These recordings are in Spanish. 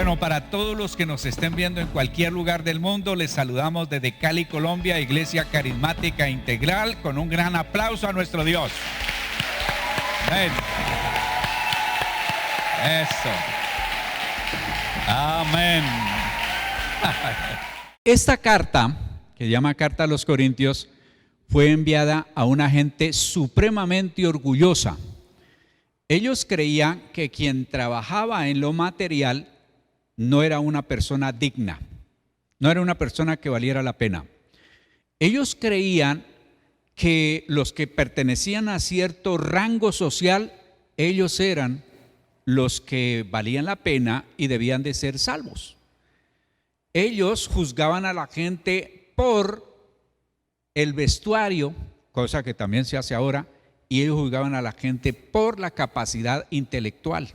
Bueno, para todos los que nos estén viendo en cualquier lugar del mundo, les saludamos desde Cali, Colombia, Iglesia Carismática Integral, con un gran aplauso a nuestro Dios. Amén. Eso. Amén. Esta carta, que se llama Carta a los Corintios, fue enviada a una gente supremamente orgullosa. Ellos creían que quien trabajaba en lo material no era una persona digna, no era una persona que valiera la pena. Ellos creían que los que pertenecían a cierto rango social, ellos eran los que valían la pena y debían de ser salvos. Ellos juzgaban a la gente por el vestuario, cosa que también se hace ahora, y ellos juzgaban a la gente por la capacidad intelectual.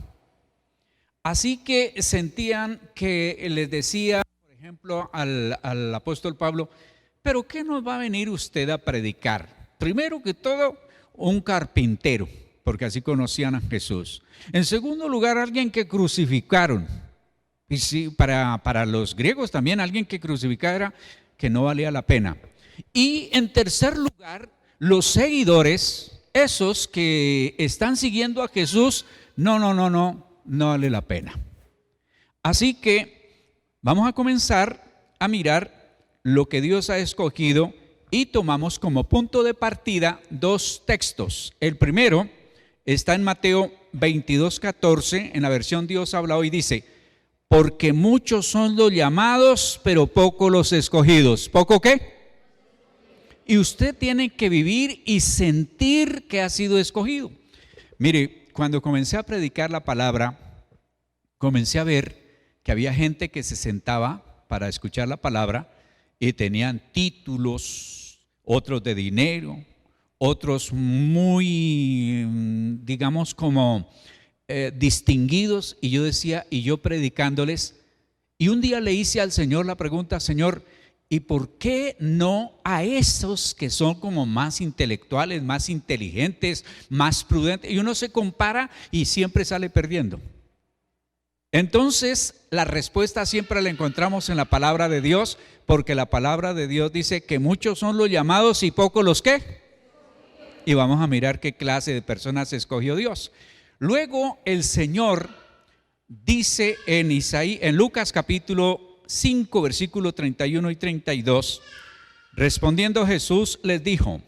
Así que sentían que les decía, por ejemplo, al apóstol Pablo: ¿pero qué nos va a venir usted a predicar? Primero que todo, un carpintero, porque así conocían a Jesús. En segundo lugar, alguien que crucificaron. Y sí, para los griegos también, alguien que crucificara, que no valía la pena. Y en tercer lugar, los seguidores, esos que están siguiendo a Jesús, no vale la pena. Así que vamos a comenzar a mirar lo que Dios ha escogido y tomamos como punto de partida dos textos. El primero está en Mateo 22:14, en la versión Dios habla hoy, dice: porque muchos son los llamados, pero pocos los escogidos. ¿Poco qué? Y usted tiene que vivir y sentir que ha sido escogido. Mire, cuando comencé a predicar la palabra, comencé a ver que había gente que se sentaba para escuchar la palabra y tenían títulos, otros de dinero, otros muy, digamos, como distinguidos, y yo decía, y yo predicándoles, y un día le hice al Señor la pregunta: Señor, ¿y por qué no a esos que son como más intelectuales, más inteligentes, más prudentes? Y uno se compara y siempre sale perdiendo. Entonces, la respuesta siempre la encontramos en la palabra de Dios, porque la palabra de Dios dice que muchos son los llamados y pocos los ¿qué? Y vamos a mirar qué clase de personas escogió Dios. Luego el Señor dice en Lucas capítulo 5, versículo 31 y 32, respondiendo Jesús les dijo: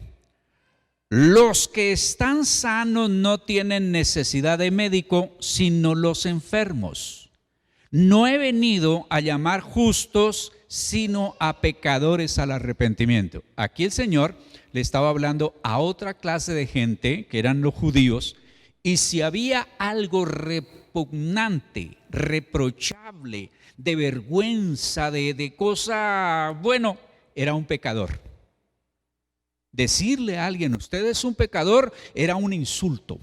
los que están sanos no tienen necesidad de médico, sino los enfermos. No he venido a llamar justos, sino a pecadores al arrepentimiento. Aquí el Señor le estaba hablando a otra clase de gente, que eran los judíos, y si había algo repugnante, reprochable, de vergüenza, de cosa, bueno, era un pecador. Decirle a alguien: usted es un pecador, era un insulto,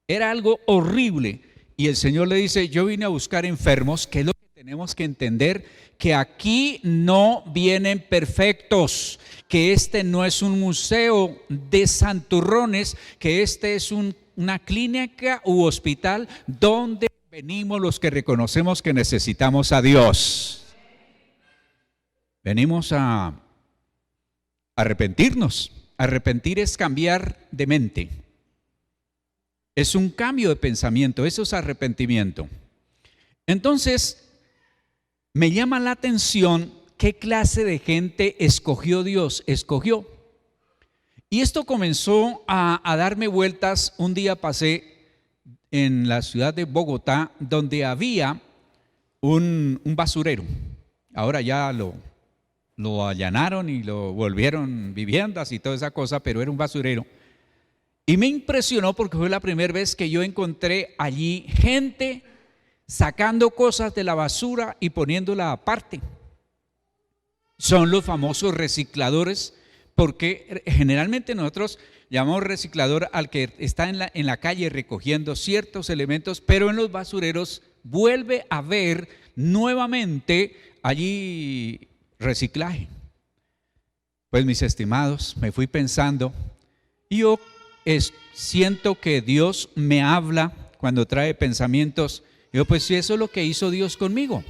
era algo horrible. Y el Señor le dice: yo vine a buscar enfermos, que es lo que tenemos que entender, que aquí no vienen perfectos, que este no es un museo de santurrones, que este es una clínica u hospital donde venimos los que reconocemos que necesitamos a Dios. Venimos a arrepentirnos. Arrepentir es cambiar de mente. Es un cambio de pensamiento, eso es arrepentimiento. Entonces, me llama la atención qué clase de gente escogió Dios, escogió. Y esto comenzó a darme vueltas. Un día pasé en la ciudad de Bogotá, donde había un basurero. Ahora ya lo allanaron y lo volvieron viviendas y toda esa cosa, pero era un basurero. Y me impresionó porque fue la primera vez que yo encontré allí gente sacando cosas de la basura y poniéndola aparte. Son los famosos recicladores, porque generalmente nosotros llamamos reciclador al que está en la calle recogiendo ciertos elementos, pero en los basureros vuelve a haber nuevamente allí reciclaje. Pues, mis estimados, me fui pensando, y yo siento que Dios me habla cuando trae pensamientos Digo, pues si eso es lo que hizo Dios conmigo,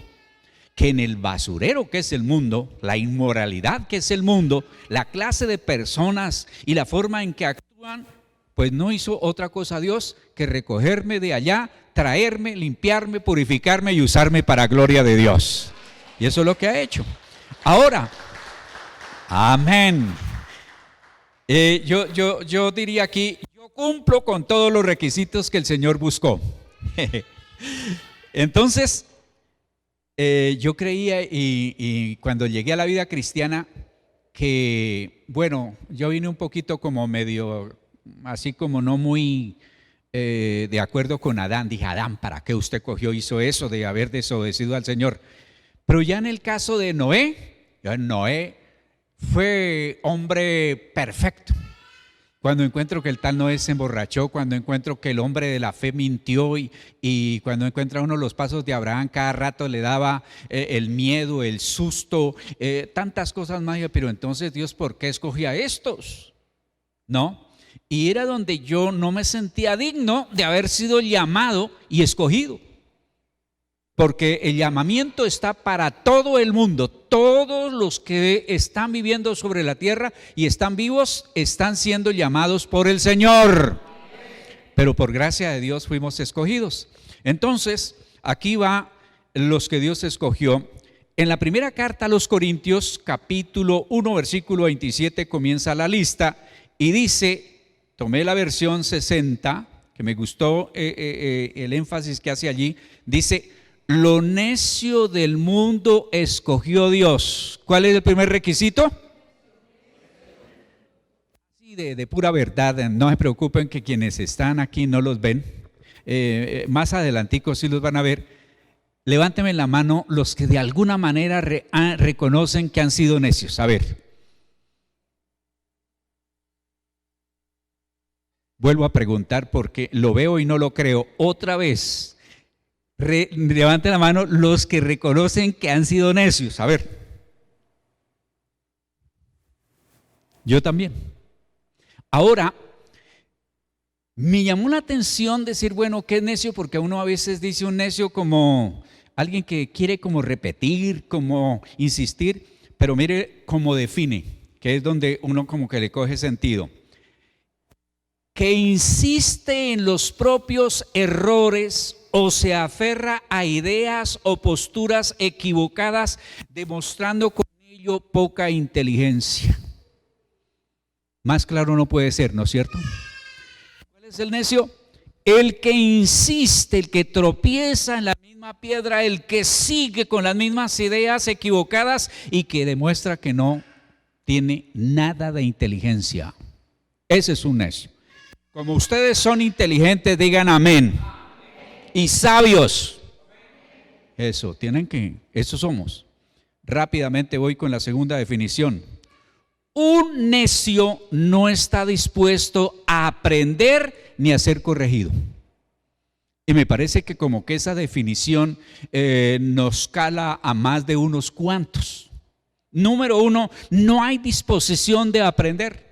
que en el basurero que es el mundo, la inmoralidad que es el mundo, la clase de personas y la forma en que actúan, pues no hizo otra cosa Dios que recogerme de allá, traerme, limpiarme, purificarme y usarme para gloria de Dios. Y eso es lo que ha hecho. Ahora, amén. Yo diría aquí, yo cumplo con todos los requisitos que el Señor buscó. Entonces, yo creía y cuando llegué a la vida cristiana que, bueno, yo vine un poquito como medio, así como no muy de acuerdo con Adán. Dije, Adán, ¿para qué usted hizo eso de haber desobedecido al Señor? Pero ya en el caso de Noé fue hombre perfecto. Cuando encuentro que el tal Noé se emborrachó, cuando encuentro que el hombre de la fe mintió y cuando encuentra uno los pasos de Abraham, cada rato le daba el miedo, el susto, tantas cosas más. Pero entonces Dios, ¿por qué escogía a estos? ¿No? Y era donde yo no me sentía digno de haber sido llamado y escogido. Porque el llamamiento está para todo el mundo. Todos los que están viviendo sobre la tierra y están vivos están siendo llamados por el Señor. Pero por gracia de Dios fuimos escogidos. Entonces, aquí va los que Dios escogió. En la primera carta a los Corintios, capítulo 1, versículo 27, comienza la lista y dice, tomé la versión 60, que me gustó el énfasis que hace allí, dice, lo necio del mundo escogió Dios. ¿Cuál es el primer requisito? Sí, de pura verdad, no se preocupen que quienes están aquí no los ven. Más adelantico sí los van a ver. Levánteme la mano los que de alguna manera reconocen que han sido necios. A ver. Vuelvo a preguntar porque lo veo y no lo creo. Otra vez. Levanten la mano los que reconocen que han sido necios. A ver. Yo también. Ahora, me llamó la atención decir, bueno, ¿qué es necio? Porque uno a veces dice un necio como alguien que quiere como repetir, como insistir, pero mire cómo define, que es donde uno como que le coge sentido. Que insiste en los propios errores o se aferra a ideas o posturas equivocadas, demostrando con ello poca inteligencia. Más claro no puede ser, ¿no es cierto? ¿Cuál es el necio? El que insiste, el que tropieza en la misma piedra, el que sigue con las mismas ideas equivocadas y que demuestra que no tiene nada de inteligencia. Ese es un necio. Como ustedes son inteligentes, digan amén. Y sabios. Eso, eso somos. Rápidamente voy con la segunda definición. Un necio no está dispuesto a aprender ni a ser corregido. Y me parece que como que esa definición nos cala a más de unos cuantos. Número uno, no hay disposición de aprender.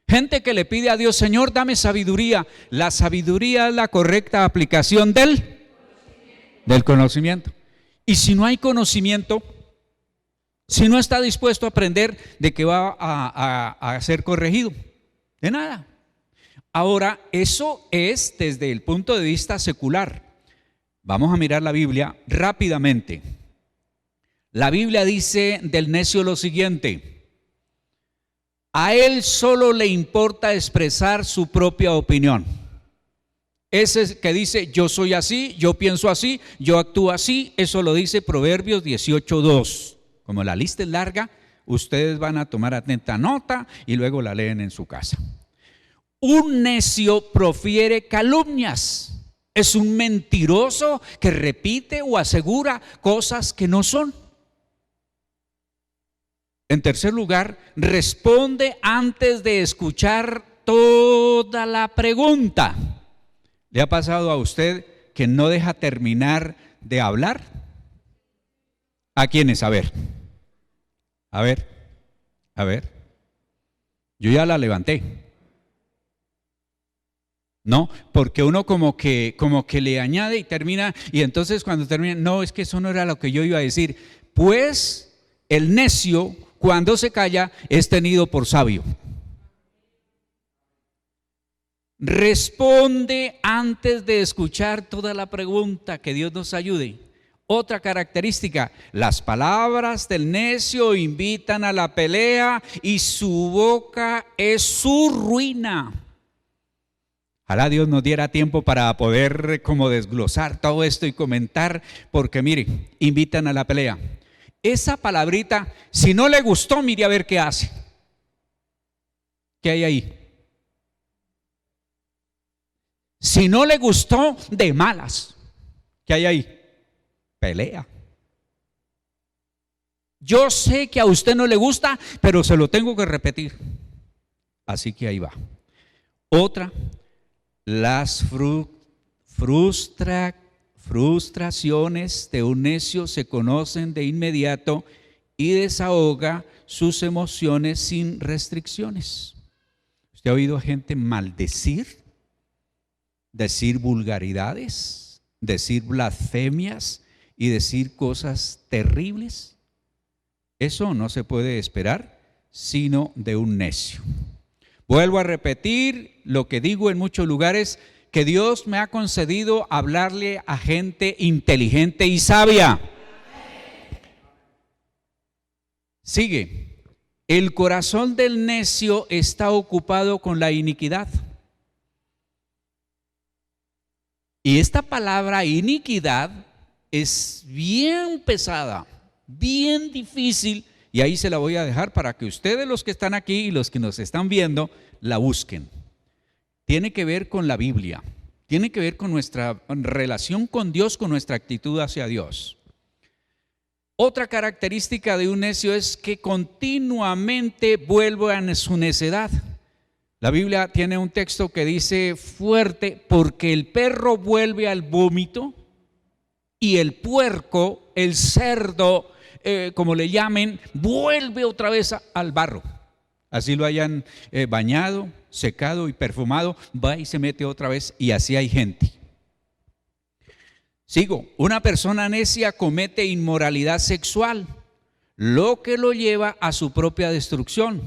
Gente que le pide a Dios, Señor, dame sabiduría. La sabiduría es la correcta aplicación del conocimiento. Y si no hay conocimiento, si no está dispuesto a aprender, ¿de qué va a ser corregido? De nada. Ahora, eso es desde el punto de vista secular. Vamos a mirar la Biblia rápidamente. La Biblia dice del necio lo siguiente: a él solo le importa expresar su propia opinión. Ese que dice yo soy así, yo pienso así, yo actúo así, eso lo dice Proverbios 18:2. Como la lista es larga, ustedes van a tomar atenta nota y luego la leen en su casa. Un necio profiere calumnias. Es un mentiroso que repite o asegura cosas que no son. En tercer lugar, responde antes de escuchar toda la pregunta. ¿Le ha pasado a usted que no deja terminar de hablar? ¿A quiénes? A ver. Yo ya la levanté. No, porque uno como que le añade y termina, y entonces cuando termina, no, es que eso no era lo que yo iba a decir. Pues el necio, cuando se calla, es tenido por sabio. Responde antes de escuchar toda la pregunta, que Dios nos ayude. Otra característica, las palabras del necio invitan a la pelea y su boca es su ruina. Ojalá Dios nos diera tiempo para poder como desglosar todo esto y comentar, porque mire, invitan a la pelea. Esa palabrita, si no le gustó, mire a ver qué hace. ¿Qué hay ahí? Si no le gustó, de malas. ¿Qué hay ahí? Pelea. Yo sé que a usted no le gusta, pero se lo tengo que repetir. Así que ahí va. Otra, las frustraciones de un necio se conocen de inmediato y desahoga sus emociones sin restricciones. ¿Usted ha oído gente maldecir, decir vulgaridades, decir blasfemias y decir cosas terribles? Eso no se puede esperar sino de un necio. Vuelvo a repetir lo que digo en muchos lugares, que Dios me ha concedido hablarle a gente inteligente y sabia. Sigue. El corazón del necio está ocupado con la iniquidad. Y esta palabra iniquidad es bien pesada, bien difícil. Y ahí se la voy a dejar para que ustedes, los que están aquí y los que nos están viendo, la busquen. Tiene que ver con la Biblia, tiene que ver con nuestra relación con Dios, con nuestra actitud hacia Dios. Otra característica de un necio es que continuamente vuelve a su necedad. La Biblia tiene un texto que dice fuerte, porque el perro vuelve al vómito y el puerco, el cerdo, como le llamen, vuelve otra vez al barro. Así lo hayan bañado, secado y perfumado, va y se mete otra vez, y así hay gente. Sigo, una persona necia comete inmoralidad sexual, lo que lo lleva a su propia destrucción.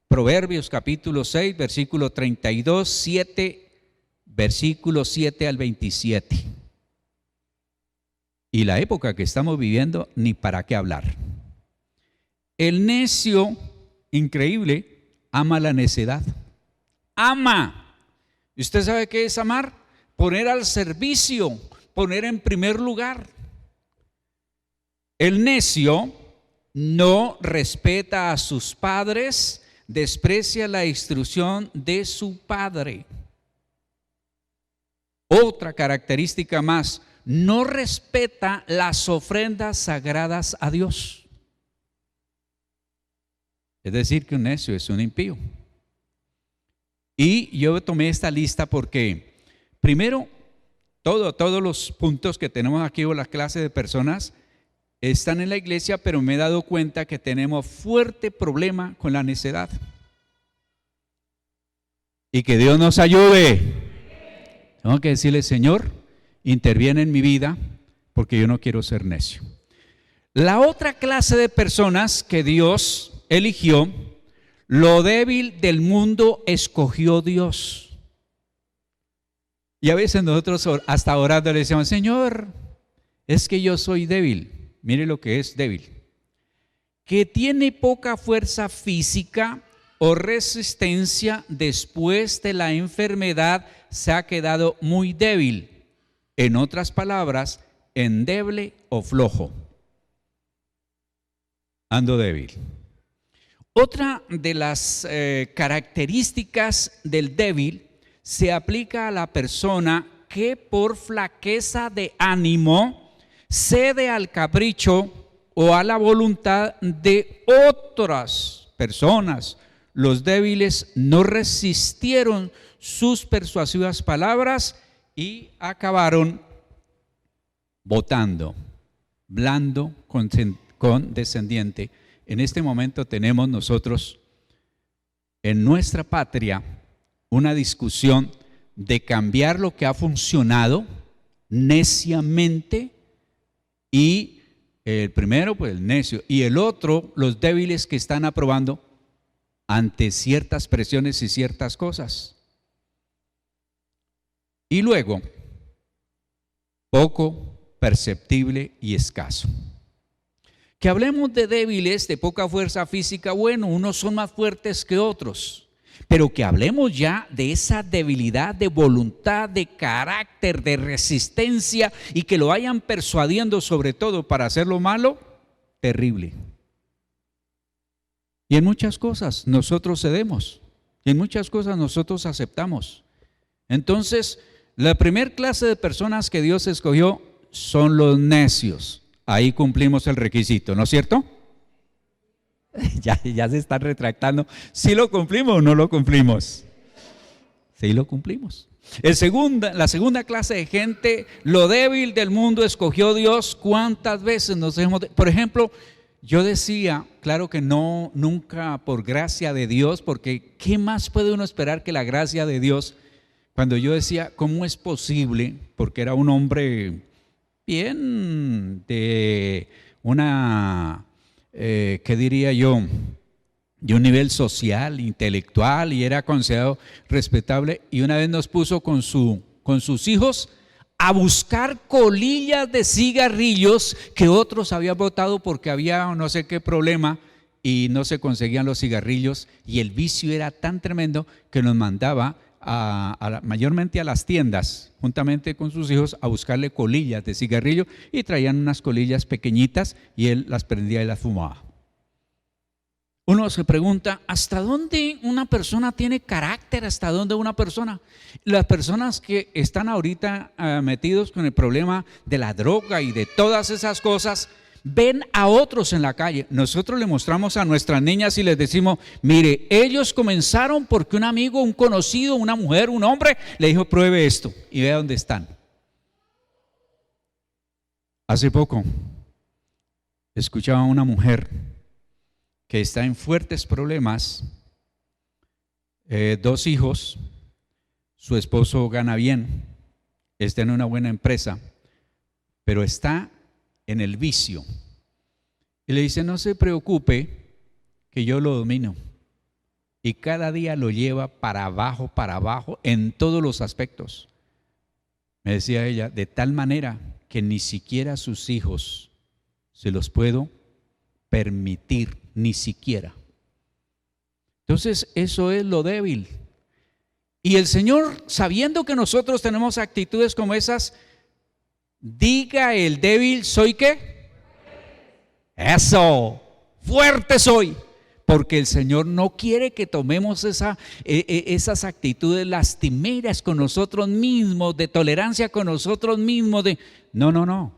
Proverbios capítulo 6, versículo 32, 7, versículo 7 al 27. Y la época que estamos viviendo, ni para qué hablar. El necio, increíble, ama la necedad. Ama. ¿Y usted sabe qué es amar? Poner al servicio, poner en primer lugar. El necio no respeta a sus padres, desprecia la instrucción de su padre. Otra característica más, no respeta las ofrendas sagradas a Dios. Es decir, que un necio es un impío. Y yo tomé esta lista porque, primero, todos los puntos que tenemos aquí o las clases de personas están en la iglesia, pero me he dado cuenta que tenemos fuerte problema con la necedad. Y que Dios nos ayude. Tengo que decirle, Señor, interviene en mi vida porque yo no quiero ser necio. La otra clase de personas que Dios eligió, lo débil del mundo escogió Dios. Y a veces nosotros hasta orando le decimos, Señor, es que yo soy débil. Mire lo que es débil. Que tiene poca fuerza física o resistencia después de la enfermedad, se ha quedado muy débil. En otras palabras, endeble o flojo. Ando débil. Otra de las características del débil se aplica a la persona que por flaqueza de ánimo cede al capricho o a la voluntad de otras personas. Los débiles no resistieron sus persuasivas palabras y acabaron votando, blando, condescendiente. En este momento tenemos nosotros en nuestra patria una discusión de cambiar lo que ha funcionado neciamente, y el primero, pues el necio, y el otro, los débiles que están aprobando ante ciertas presiones y ciertas cosas. Y luego, poco, perceptible y escaso. Que hablemos de débiles, de poca fuerza física, bueno, unos son más fuertes que otros, pero que hablemos ya de esa debilidad de voluntad, de carácter, de resistencia, y que lo vayan persuadiendo sobre todo para hacer lo malo, terrible. Y en muchas cosas nosotros cedemos, y en muchas cosas nosotros aceptamos. Entonces, la primera clase de personas que Dios escogió son los necios. Ahí cumplimos el requisito, ¿no es cierto? Ya se están retractando. ¿Sí lo cumplimos o no lo cumplimos? Sí lo cumplimos. La segunda clase de gente, lo débil del mundo escogió Dios. ¿Cuántas veces nos hemos... Por ejemplo, yo decía, claro que no, nunca por gracia de Dios, porque ¿qué más puede uno esperar que la gracia de Dios? Cuando yo decía, ¿cómo es posible? Porque era un hombre bien de una... ¿qué diría yo? De un nivel social, intelectual, y era considerado respetable, y una vez nos puso con sus hijos a buscar colillas de cigarrillos que otros habían botado porque había no sé qué problema y no se conseguían los cigarrillos, y el vicio era tan tremendo que nos mandaba mayormente a las tiendas, juntamente con sus hijos, a buscarle colillas de cigarrillo, y traían unas colillas pequeñitas y él las prendía y las fumaba. Uno se pregunta, ¿hasta dónde una persona tiene carácter? ¿Hasta dónde una persona? Las personas que están ahorita metidos con el problema de la droga y de todas esas cosas, ven a otros en la calle. Nosotros le mostramos a nuestras niñas y les decimos, mire, ellos comenzaron porque un amigo, un conocido, una mujer, un hombre le dijo, pruebe esto y vea dónde están. Hace poco escuchaba a una mujer que está en fuertes problemas, 2 hijos, su esposo gana bien, está en una buena empresa, pero está en el vicio, y le dice, no se preocupe que yo lo domino, y cada día lo lleva para abajo en todos los aspectos. Me decía ella, de tal manera que ni siquiera a sus hijos se los puedo permitir, ni siquiera. Entonces eso es lo débil, y el Señor, sabiendo que nosotros tenemos actitudes como esas, diga el débil, ¿soy qué? Eso, fuerte soy. Porque el Señor no quiere que tomemos esas actitudes lastimeras con nosotros mismos, de tolerancia con nosotros mismos. No.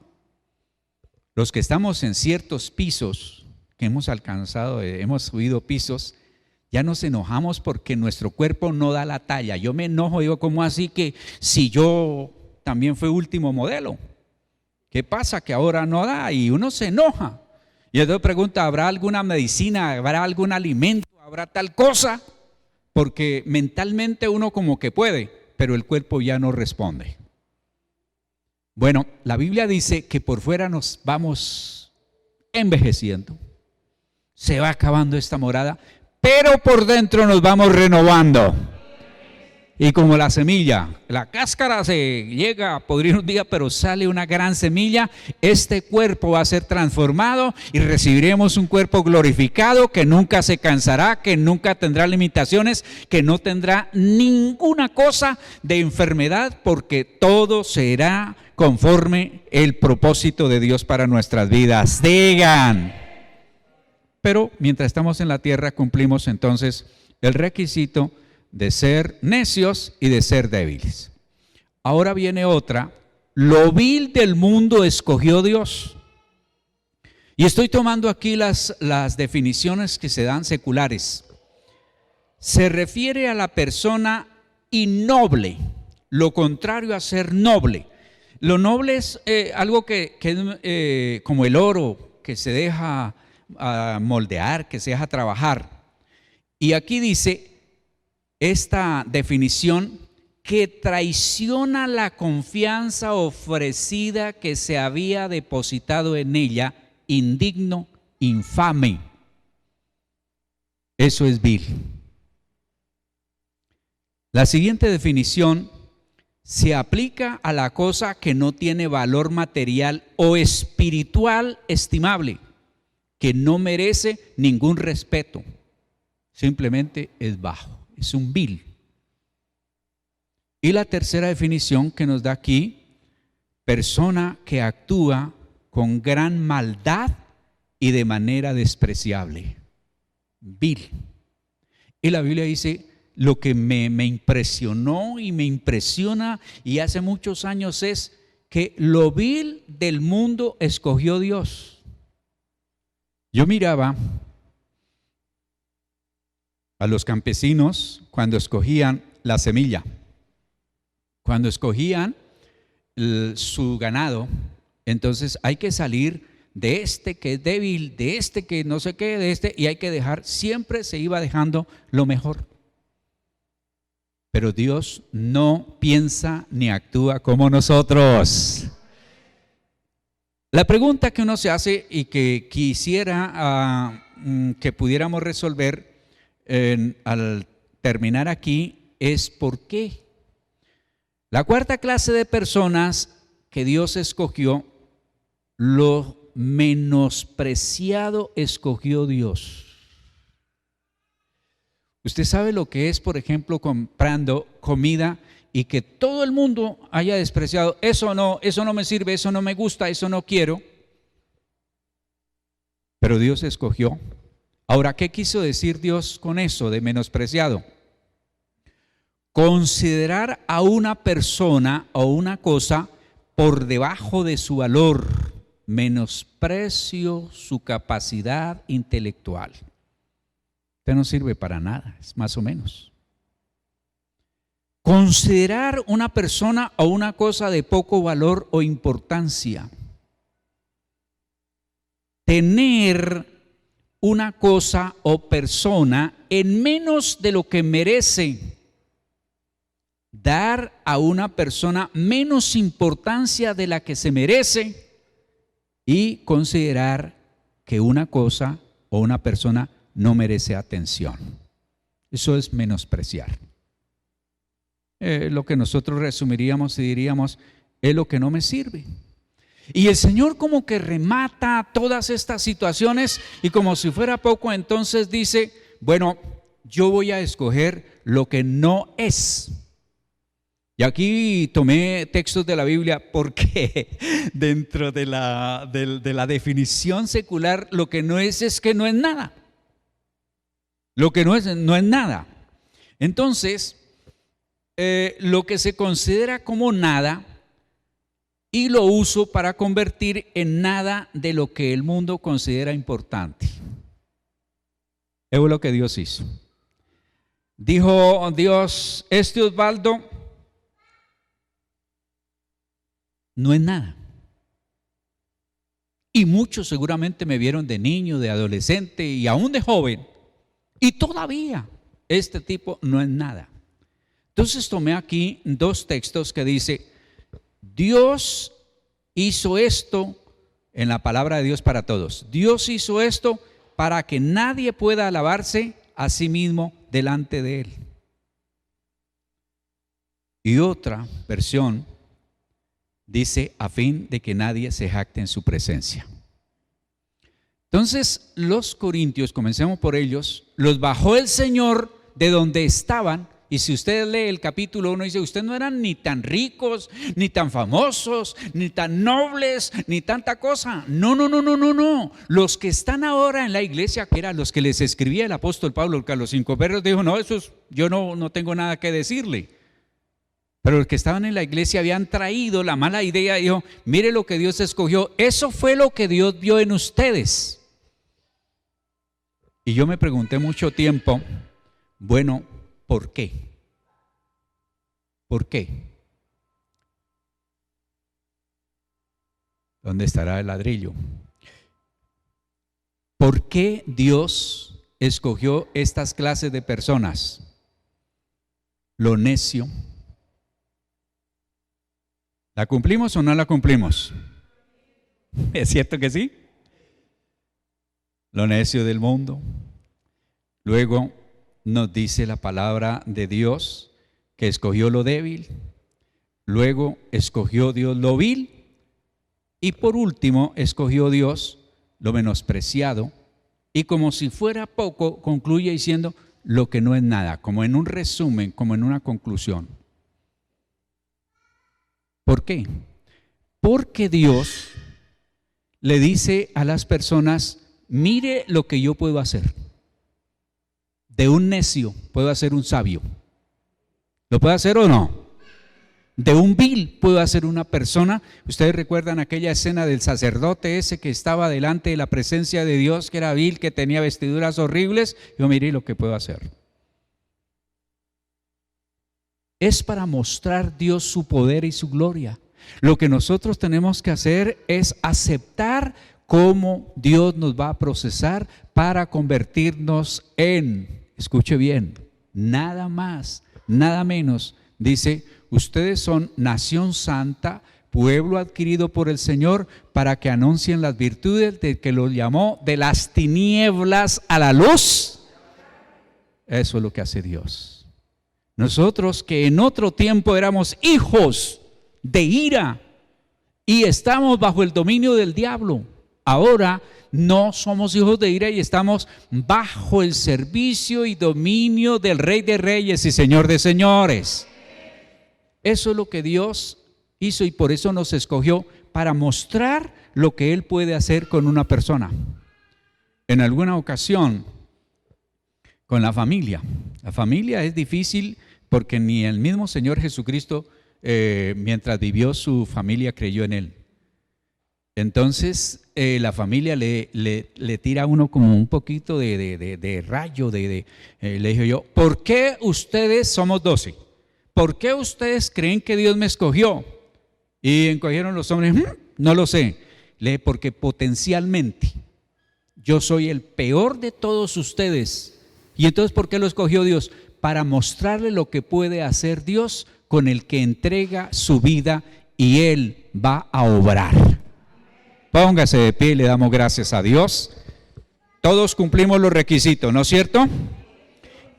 Los que estamos en ciertos pisos, que hemos alcanzado, hemos subido pisos, ya nos enojamos porque nuestro cuerpo no da la talla. Yo me enojo, digo, ¿cómo así que si yo también fui último modelo? ¿Qué pasa que ahora no da? Y uno se enoja. Y entonces pregunta, ¿habrá alguna medicina? ¿Habrá algún alimento? ¿Habrá tal cosa? Porque mentalmente uno como que puede, pero el cuerpo ya no responde. Bueno, la Biblia dice que por fuera nos vamos envejeciendo, se va acabando esta morada, pero por dentro nos vamos renovando. Y como la semilla, la cáscara se llega a podrir un día, pero sale una gran semilla, este cuerpo va a ser transformado y recibiremos un cuerpo glorificado que nunca se cansará, que nunca tendrá limitaciones, que no tendrá ninguna cosa de enfermedad, porque todo será conforme el propósito de Dios para nuestras vidas. Digan. Pero mientras estamos en la tierra cumplimos entonces el requisito de ser necios y de ser débiles. Ahora viene otra, lo vil del mundo escogió Dios. Y estoy tomando aquí las definiciones que se dan seculares. Se refiere a la persona innoble, lo contrario a ser noble. Lo noble es algo que es como el oro, que se deja moldear, que se deja trabajar. Y aquí dice esta definición, que traiciona la confianza ofrecida que se había depositado en ella, indigno, infame. Eso es vil. La siguiente definición se aplica a la cosa que no tiene valor material o espiritual estimable, que no merece ningún respeto, simplemente es bajo, es un vil. Y la tercera definición que nos da aquí, persona que actúa con gran maldad y de manera despreciable, vil. Y la Biblia dice, lo que me impresionó y me impresiona y hace muchos años es que lo vil del mundo escogió Dios. Yo miraba a los campesinos cuando escogían la semilla, cuando escogían su ganado. Entonces hay que salir de este que es débil, de este que no sé qué, de este, y hay que dejar, siempre se iba dejando lo mejor. Pero Dios no piensa ni actúa como nosotros. La pregunta que uno se hace y que quisiera que pudiéramos resolver al terminar aquí es ¿por qué? La cuarta clase de personas que Dios escogió, lo menospreciado escogió Dios. Usted sabe lo que es, por ejemplo, comprando comida y que todo el mundo haya despreciado, eso no me sirve, eso no me gusta, eso no quiero. Pero Dios escogió. Ahora, ¿qué quiso decir Dios con eso de menospreciado? Considerar a una persona o una cosa por debajo de su valor, menosprecio su capacidad intelectual. Usted no sirve para nada, es más o menos. Considerar una persona o una cosa de poco valor o importancia. Tener una cosa o persona en menos de lo que merece. Dar a una persona menos importancia de la que se merece y considerar que una cosa o una persona no merece atención. Eso es menospreciar. Lo que nosotros resumiríamos y diríamos, es lo que no me sirve. Y el Señor como que remata todas estas situaciones y como si fuera poco, entonces dice, bueno, yo voy a escoger lo que no es. Y aquí tomé textos de la Biblia porque dentro de la definición secular, lo que no es que no es nada. Lo que no es nada. Entonces, lo que se considera como nada y lo uso para convertir en nada de lo que el mundo considera importante. Eso es lo que Dios hizo. Dijo Dios, Osvaldo no es nada. Y muchos seguramente me vieron de niño, de adolescente y aún de joven. Y todavía este tipo no es nada. Entonces tomé aquí dos textos que dice, Dios hizo esto en la palabra de Dios para todos. Dios hizo esto para que nadie pueda alabarse a sí mismo delante de Él. Y otra versión dice, a fin de que nadie se jacte en su presencia. Entonces los corintios, comencemos por ellos, los bajó el Señor de donde estaban. Y si usted lee el capítulo 1, dice, ustedes no eran ni tan ricos, ni tan famosos, ni tan nobles, ni tanta cosa. No. Los que están ahora en la iglesia, que eran los que les escribía el apóstol Pablo, que a los 5 perros dijo, no, yo no tengo nada que decirle. Pero los que estaban en la iglesia habían traído la mala idea y dijo, mire lo que Dios escogió. Eso fue lo que Dios vio en ustedes. Y yo me pregunté mucho tiempo, bueno, ¿por qué? ¿Por qué? ¿Dónde estará el ladrillo? ¿Por qué Dios escogió estas clases de personas? Lo necio, ¿La cumplimos o no la cumplimos? ¿Es cierto que sí? Lo necio del mundo. Luego nos dice la palabra de Dios que escogió lo débil. Luego escogió Dios lo vil. Y por último escogió Dios lo menospreciado. Y como si fuera poco, concluye diciendo lo que no es nada, como en un resumen, como en una conclusión. ¿Por qué? Porque Dios le dice a las personas, mire lo que yo puedo hacer. De un necio puedo hacer un sabio. ¿Lo puedo hacer o no? De un vil puedo hacer una persona. Ustedes recuerdan aquella escena del sacerdote ese que estaba delante de la presencia de Dios, que era vil, que tenía vestiduras horribles. Yo miré lo que puedo hacer. Es para mostrar Dios su poder y su gloria. Lo que nosotros tenemos que hacer es aceptar cómo Dios nos va a procesar para convertirnos en, escuche bien, nada más, nada menos. Dice, ustedes son nación santa, pueblo adquirido por el Señor, para que anuncien las virtudes del que los llamó de las tinieblas a la luz. Eso es lo que hace Dios. Nosotros que en otro tiempo éramos hijos de ira y estamos bajo el dominio del diablo, ahora no somos hijos de ira y estamos bajo el servicio y dominio del Rey de Reyes y Señor de Señores. Eso es lo que Dios hizo y por eso nos escogió, para mostrar lo que Él puede hacer con una persona. En alguna ocasión, con la familia es difícil porque ni el mismo Señor Jesucristo, mientras vivió, su familia creyó en Él. Entonces la familia le tira a uno como un poquito de rayo, le dije yo, ¿por qué ustedes, somos 12, ¿por qué ustedes creen que Dios me escogió? Y encogieron los hombres, no lo sé. Le dije, porque potencialmente yo soy el peor de todos ustedes. Y entonces, ¿por qué lo escogió Dios? Para mostrarle lo que puede hacer Dios con el que entrega su vida y Él va a obrar. Póngase de pie y le damos gracias a Dios. Todos cumplimos los requisitos, ¿no es cierto?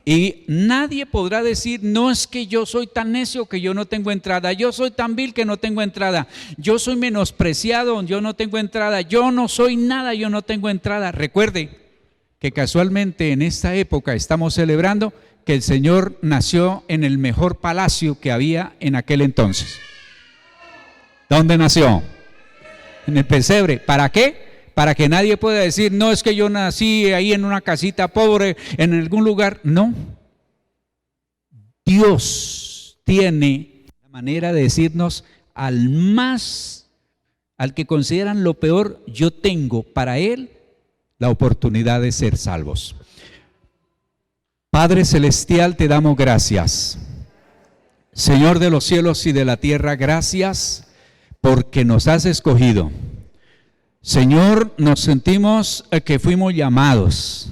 Y nadie podrá decir, no, es que yo soy tan necio que yo no tengo entrada, yo soy tan vil que no tengo entrada, yo soy menospreciado, yo no tengo entrada, yo no soy nada, yo no tengo entrada. Recuerde que casualmente en esta época estamos celebrando que el Señor nació en el mejor palacio que había en aquel entonces. ¿Dónde nació? En el pesebre. ¿Para qué? Para que nadie pueda decir, no, es que yo nací ahí en una casita pobre, en algún lugar. No. Dios tiene la manera de decirnos al que consideran lo peor, yo tengo para él la oportunidad de ser salvos. Padre Celestial, te damos gracias. Señor de los cielos y de la tierra, gracias porque nos has escogido. Señor, nos sentimos que fuimos llamados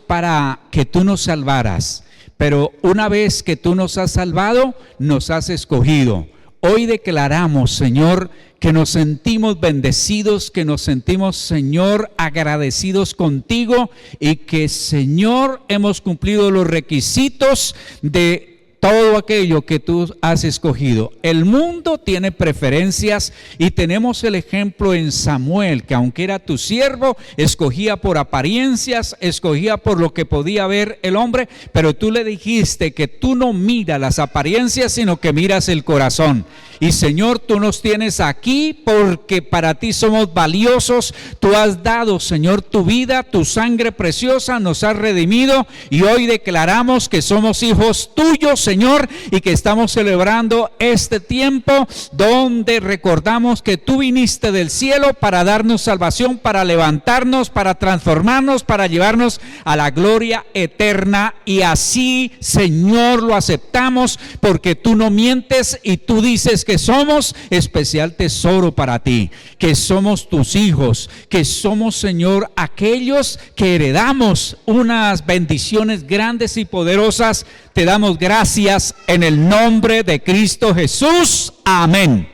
para que tú nos salvaras, pero una vez que tú nos has salvado, nos has escogido. Hoy declaramos, Señor, que nos sentimos bendecidos, que nos sentimos, Señor, agradecidos contigo y que, Señor, hemos cumplido los requisitos de todo aquello que tú has escogido. El mundo tiene preferencias y tenemos el ejemplo en Samuel, que aunque era tu siervo, escogía por apariencias, escogía por lo que podía ver el hombre, pero tú le dijiste que tú no miras las apariencias, sino que miras el corazón. Y Señor, tú nos tienes aquí porque para ti somos valiosos. Tú has dado, Señor, tu vida, tu sangre preciosa, nos has redimido y hoy declaramos que somos hijos tuyos, Señor, y que estamos celebrando este tiempo donde recordamos que tú viniste del cielo para darnos salvación, para levantarnos, para transformarnos, para llevarnos a la gloria eterna. Y así, Señor, lo aceptamos porque tú no mientes y tú dices que somos especial tesoro para ti, que somos tus hijos, que somos, Señor, aquellos que heredamos unas bendiciones grandes y poderosas. Te damos gracias Gracias en el nombre de Cristo Jesús. Amén.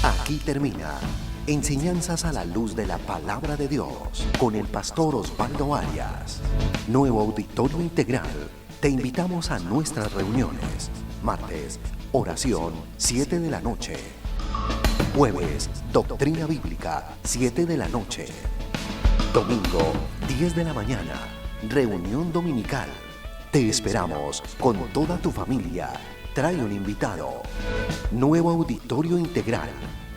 Aquí termina Enseñanzas a la luz de la palabra de Dios con el pastor Osvaldo Arias. Nuevo Auditorio Integral. Te invitamos a nuestras reuniones. Martes, oración, 7 de la noche. Jueves, doctrina bíblica, 7 de la noche. Domingo, 10 de la mañana, reunión dominical. Te esperamos con toda tu familia. Trae un invitado. Nuevo Auditorio Integral,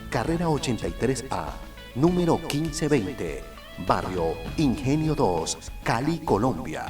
carrera 83A, número 1520, barrio Ingenio 2, Cali, Colombia.